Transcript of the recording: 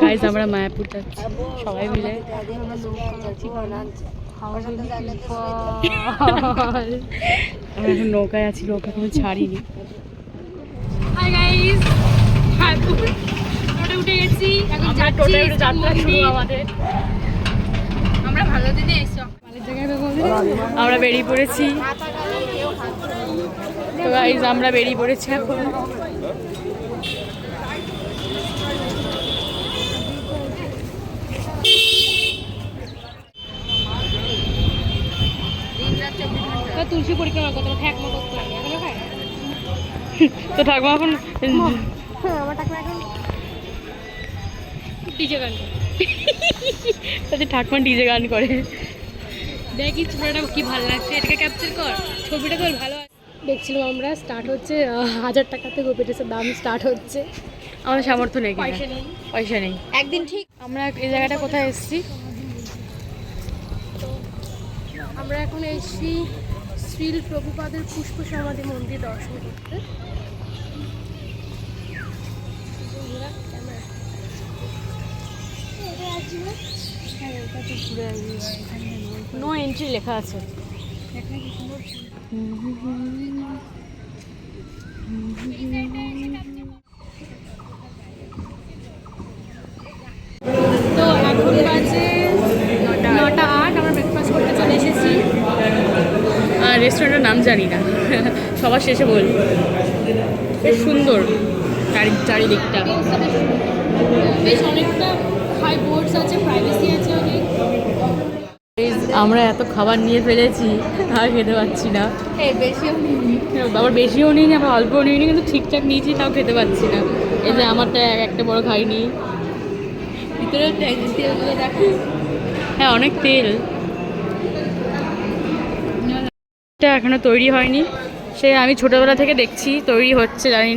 Guys আমরা মায়াপুর যাচ্ছি সবাই মিলে। আমরা এখন নৌকায় আছি, নৌকা কোনো ছাড়িনি। হাই গাইস, মায়াপুর টোটো উঠে গেছি, এখন টোটো উঠে যাত্রা শুরু আমাদের। আমরা ভালো দিনে এসো, আমরা বেরিয়ে পড়েছি। তো গাইস আমরা বেরিয়ে পড়েছি এখন। তুলসী পরিক্রমা করতে ঠাকমা করতে হবে এখনো খায় তো ঠাকমা এখন আমার ঠাকমা এখন ডিজে গান করে। তাদের ঠাকমা ডিজে গান করে। দেখি ছবিটা কি ভালো লাগছে, এটাকে ক্যাপচার কর, ছবিটা তোর ভালো দেখছিলাম আমরা। স্টার্ট হচ্ছে 1000 টাকাতে গোপেটেসের দাম স্টার্ট হচ্ছে। আমাদের সামর্থ্য নেই, পয়সা নেই একদিন ঠিক। আমরা এই জায়গাটা কোথায় এসেছি? আমরা এখন এসেছি শ্রীল প্রভুপাদের পুষ্প সমাধি মন্দির দর্শন করতে। নো এন্ট্রি লেখা আছে। তো এখন বাজে 9:08, আমরা ব্রেকফাস্ট করতে চলে এসেছি। রেস্টুরেন্টের নাম জানি না, সবার শেষে বলবো। বেশ সুন্দর চারিদিকটা, বেশ অনেকটা হাই বোর্ডস আছে, প্রাইভেসি আছে অনেক। আমরা এত খাবার নিয়ে ফেলেছি আর খেতে পাচ্ছি না। আবার বেশিও নিই না, আবার অল্পও নিই নি, কিন্তু ঠিকঠাক নিয়েছি তাও খেতে পাচ্ছি না। এই যে আমারটা একটা বড় খাইনি, ভিতরে তেলগুলো দেখো, হ্যাঁ অনেক তেল। এটা এখনো তৈরি হয়নি, সে আমি ছোটবেলা থেকে দেখছি তৈরি হচ্ছে, জানি না।